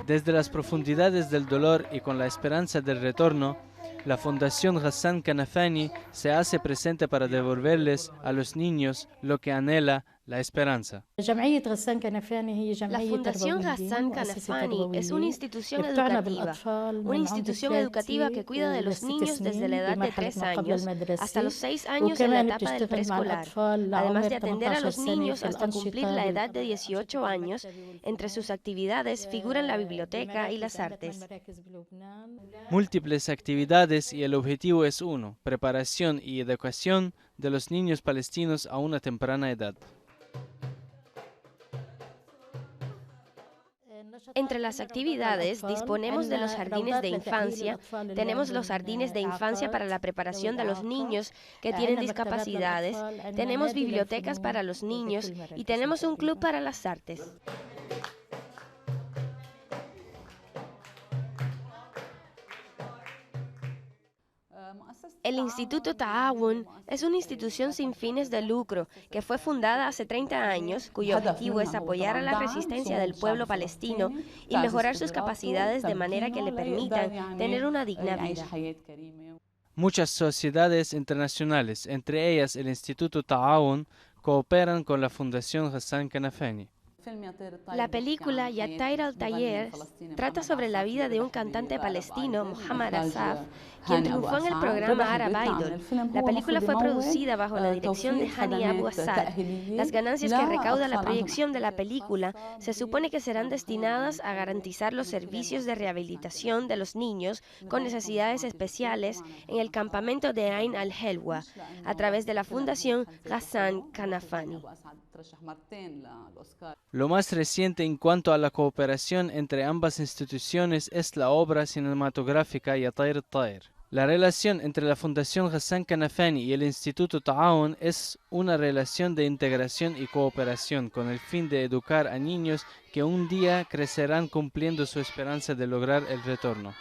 Desde las profundidades del dolor y con la esperanza del retorno, la Fundación Ghassan Kanafani se hace presente para devolverles a los niños lo que anhela, la esperanza. La Fundación Ghassan Kanafani es una institución educativa que cuida de los niños desde la edad de 3 años hasta los 6 años en la etapa del preescolar, además de atender a los niños hasta cumplir la edad de 18 años. Entre sus actividades figuran la biblioteca y las artes. Múltiples actividades y el objetivo es uno: preparación y educación de los niños palestinos a una temprana edad. Entre las actividades disponemos de los jardines de infancia. Tenemos los jardines de infancia para la preparación de los niños que tienen discapacidades, tenemos bibliotecas para los niños y tenemos un club para las artes. El Instituto Ta'awun es una institución sin fines de lucro que fue fundada hace 30 años, cuyo objetivo es apoyar a la resistencia del pueblo palestino y mejorar sus capacidades de manera que le permitan tener una digna vida. Muchas sociedades internacionales, entre ellas el Instituto Ta'awun, cooperan con la Fundación Ghassan Kanafani. La película Yattair al-Tayer trata sobre la vida de un cantante palestino, Mohammad Asaf, quien triunfó en el programa Arab Idol. La película fue producida bajo la dirección de Hani Abu Assad. Las ganancias que recauda la proyección de la película se supone que serán destinadas a garantizar los servicios de rehabilitación de los niños con necesidades especiales en el campamento de Ain al-Helwa, a través de la Fundación Ghassan Kanafani. Lo más reciente en cuanto a la cooperación entre ambas instituciones es la obra cinematográfica Yattair al-Tayer. La relación entre la Fundación Ghassan Kanafani y el Instituto Ta'awun es una relación de integración y cooperación con el fin de educar a niños que un día crecerán cumpliendo su esperanza de lograr el retorno.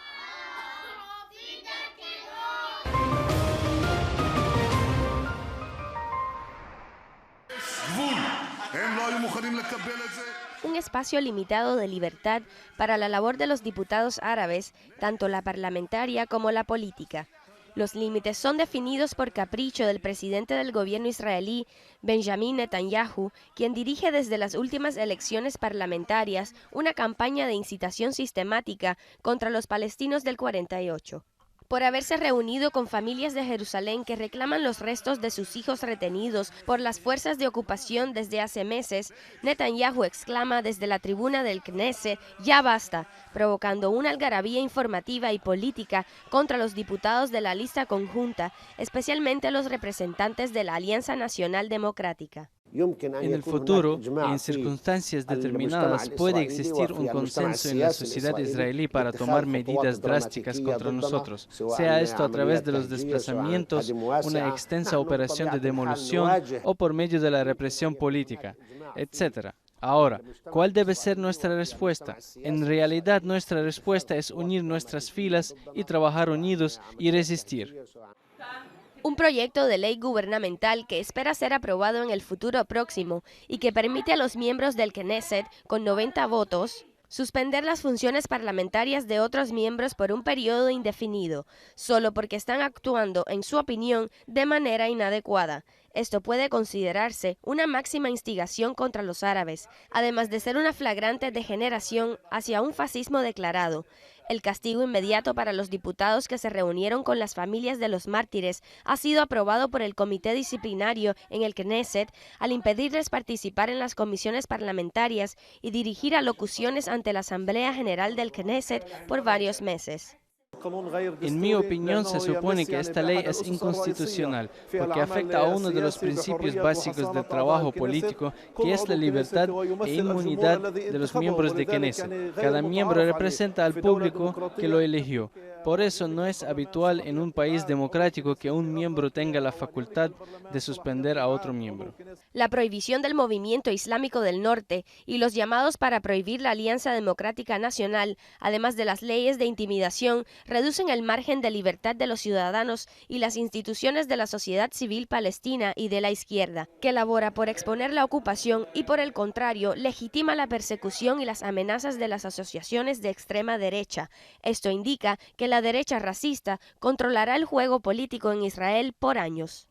Un espacio limitado de libertad para la labor de los diputados árabes, tanto la parlamentaria como la política. Los límites son definidos por capricho del presidente del gobierno israelí, Benjamin Netanyahu, quien dirige desde las últimas elecciones parlamentarias una campaña de incitación sistemática contra los palestinos del 48. Por haberse reunido con familias de Jerusalén que reclaman los restos de sus hijos retenidos por las fuerzas de ocupación desde hace meses, Netanyahu exclama desde la tribuna del Knesset: "¡Ya basta!", provocando una algarabía informativa y política contra los diputados de la lista conjunta, especialmente los representantes de la Alianza Nacional Democrática. En el futuro, en circunstancias determinadas, puede existir un consenso en la sociedad israelí para tomar medidas drásticas contra nosotros, sea esto a través de los desplazamientos, una extensa operación de demolición o por medio de la represión política, etc. Ahora, ¿cuál debe ser nuestra respuesta? En realidad, nuestra respuesta es unir nuestras filas y trabajar unidos y resistir. Un proyecto de ley gubernamental que espera ser aprobado en el futuro próximo y que permite a los miembros del Knesset, con 90 votos, suspender las funciones parlamentarias de otros miembros por un periodo indefinido, solo porque están actuando, en su opinión, de manera inadecuada. Esto puede considerarse una máxima instigación contra los árabes, además de ser una flagrante degeneración hacia un fascismo declarado. El castigo inmediato para los diputados que se reunieron con las familias de los mártires ha sido aprobado por el Comité Disciplinario en el Knesset al impedirles participar en las comisiones parlamentarias y dirigir alocuciones ante la Asamblea General del Knesset por varios meses. En mi opinión, se supone que esta ley es inconstitucional porque afecta a uno de los principios básicos del trabajo político, que es la libertad e inmunidad de los miembros de Knesset. Cada miembro representa al público que lo eligió. Por eso no es habitual en un país democrático que un miembro tenga la facultad de suspender a otro miembro. La prohibición del movimiento islámico del norte y los llamados para prohibir la Alianza Democrática Nacional, además de las leyes de intimidación, reducen el margen de libertad de los ciudadanos y las instituciones de la sociedad civil palestina y de la izquierda, que labora por exponer la ocupación y, por el contrario, legitima la persecución y las amenazas de las asociaciones de extrema derecha. Esto indica que la derecha racista controlará el juego político en Israel por años.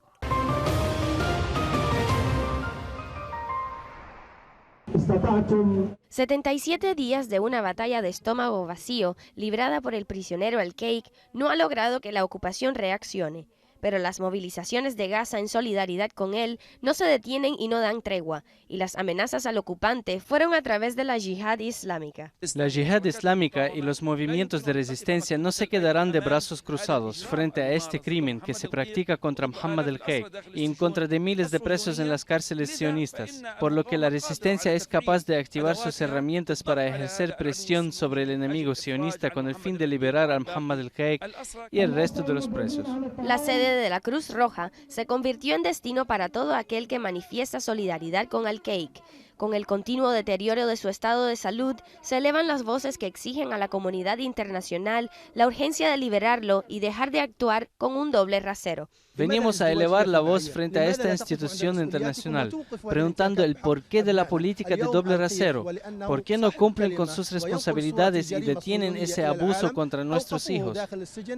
77 días de una batalla de estómago vacío librada por el prisionero al-Sheikh no ha logrado que la ocupación reaccione. Pero las movilizaciones de Gaza en solidaridad con él no se detienen y no dan tregua, y las amenazas al ocupante fueron a través de la yihad islámica. La yihad islámica y los movimientos de resistencia no se quedarán de brazos cruzados frente a este crimen que se practica contra Mohammed al-Sheikh y en contra de miles de presos en las cárceles sionistas, por lo que la resistencia es capaz de activar sus herramientas para ejercer presión sobre el enemigo sionista con el fin de liberar a Mohammed al-Sheikh y el resto de los presos. La sede de la Cruz Roja se convirtió en destino para todo aquel que manifiesta solidaridad con al-Sheikh. Con el continuo deterioro de su estado de salud, se elevan las voces que exigen a la comunidad internacional la urgencia de liberarlo y dejar de actuar con un doble rasero. Venimos a elevar la voz frente a esta institución internacional, preguntando el porqué de la política de doble rasero. ¿Por qué no cumplen con sus responsabilidades y detienen ese abuso contra nuestros hijos?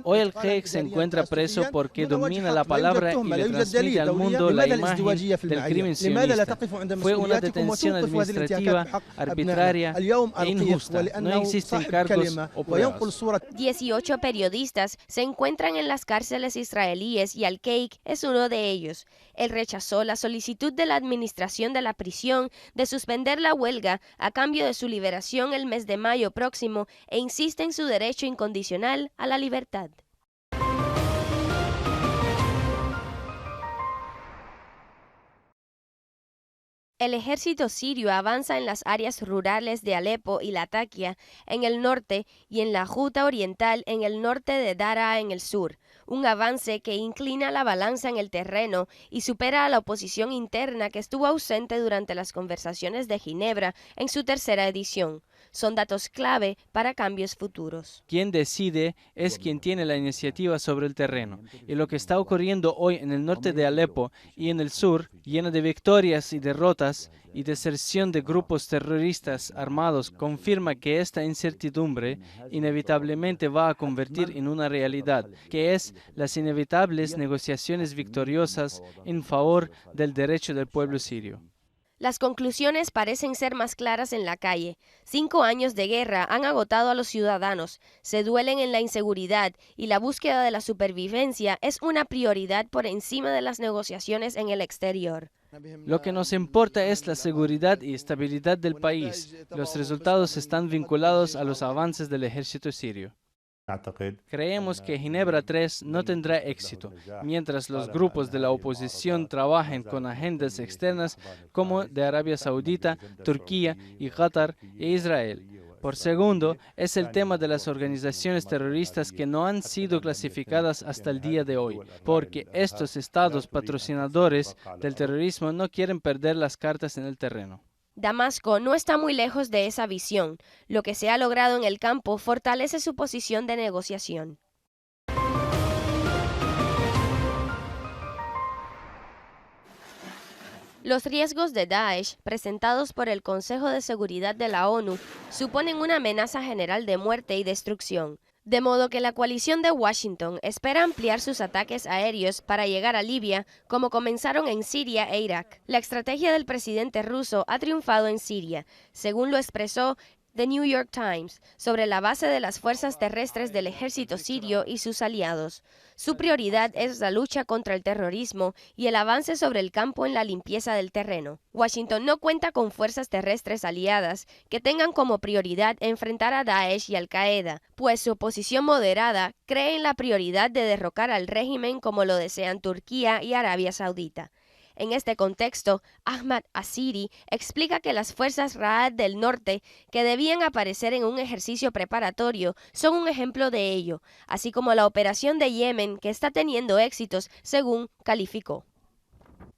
Hoy el Sheikh se encuentra preso porque domina la palabra y le transmite al mundo la imagen del crimen sionista. Fue una detención administrativa, arbitraria e injusta. No existen cargos o pruebas. 18 periodistas se encuentran en las cárceles israelíes y al-Sheikh es uno de ellos. Él rechazó la solicitud de la administración de la prisión de suspender la huelga a cambio de su liberación el mes de mayo próximo e insiste en su derecho incondicional a la libertad. El ejército sirio avanza en las áreas rurales de Alepo y Latakia en el norte y en la Ghouta oriental en el norte de Daraa en el sur. Un avance que inclina la balanza en el terreno y supera a la oposición interna que estuvo ausente durante las conversaciones de Ginebra en su tercera edición. Son datos clave para cambios futuros. Quien decide es quien tiene la iniciativa sobre el terreno. Y lo que está ocurriendo hoy en el norte de Alepo y en el sur, lleno de victorias y derrotas y deserción de grupos terroristas armados, confirma que esta incertidumbre inevitablemente va a convertir en una realidad, que es las inevitables negociaciones victoriosas en favor del derecho del pueblo sirio. Las conclusiones parecen ser más claras en la calle. 5 años de guerra han agotado a los ciudadanos, se duelen en la inseguridad y la búsqueda de la supervivencia es una prioridad por encima de las negociaciones en el exterior. Lo que nos importa es la seguridad y estabilidad del país. Los resultados están vinculados a los avances del ejército sirio. Creemos que Ginebra III no tendrá éxito, mientras los grupos de la oposición trabajen con agendas externas como de Arabia Saudita, Turquía y Qatar e Israel. Por segundo, es el tema de las organizaciones terroristas que no han sido clasificadas hasta el día de hoy, porque estos estados patrocinadores del terrorismo no quieren perder las cartas en el terreno. Damasco no está muy lejos de esa visión. Lo que se ha logrado en el campo fortalece su posición de negociación. Los riesgos de Daesh, presentados por el Consejo de Seguridad de la ONU, suponen una amenaza general de muerte y destrucción. De modo que la coalición de Washington espera ampliar sus ataques aéreos para llegar a Libia, como comenzaron en Siria e Irak. La estrategia del presidente ruso ha triunfado en Siria, según lo expresó The New York Times, sobre la base de las fuerzas terrestres del ejército sirio y sus aliados. Su prioridad es la lucha contra el terrorismo y el avance sobre el campo en la limpieza del terreno. Washington no cuenta con fuerzas terrestres aliadas que tengan como prioridad enfrentar a Daesh y Al-Qaeda, pues su oposición moderada cree en la prioridad de derrocar al régimen como lo desean Turquía y Arabia Saudita. En este contexto, Ahmad Asiri explica que las fuerzas Ra'ad del norte, que debían aparecer en un ejercicio preparatorio, son un ejemplo de ello, así como la operación de Yemen, que está teniendo éxitos, según calificó.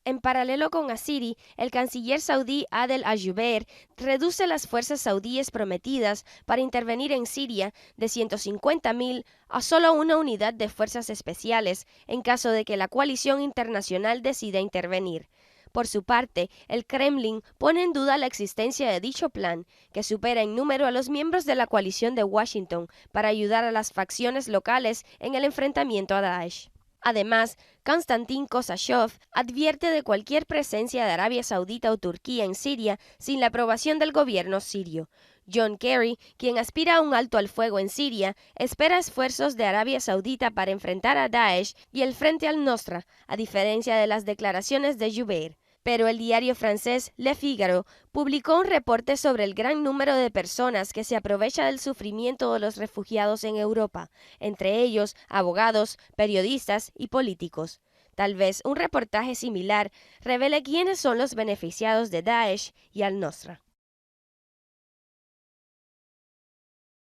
En paralelo con Asiri, el canciller saudí Adel al-Jubeir reduce las fuerzas saudíes prometidas para intervenir en Siria de 150.000 a solo una unidad de fuerzas especiales en caso de que la coalición internacional decida intervenir. Por su parte, el Kremlin pone en duda la existencia de dicho plan, que supera en número a los miembros de la coalición de Washington para ayudar a las facciones locales en el enfrentamiento a Daesh. Además, Konstantin Kosachev advierte de cualquier presencia de Arabia Saudita o Turquía en Siria sin la aprobación del gobierno sirio. John Kerry, quien aspira a un alto al fuego en Siria, espera esfuerzos de Arabia Saudita para enfrentar a Daesh y el Frente al-Nusra, a diferencia de las declaraciones de Jubeir. Pero el diario francés Le Figaro publicó un reporte sobre el gran número de personas que se aprovecha del sufrimiento de los refugiados en Europa, entre ellos abogados, periodistas y políticos. Tal vez un reportaje similar revele quiénes son los beneficiados de Daesh y al-Nusra.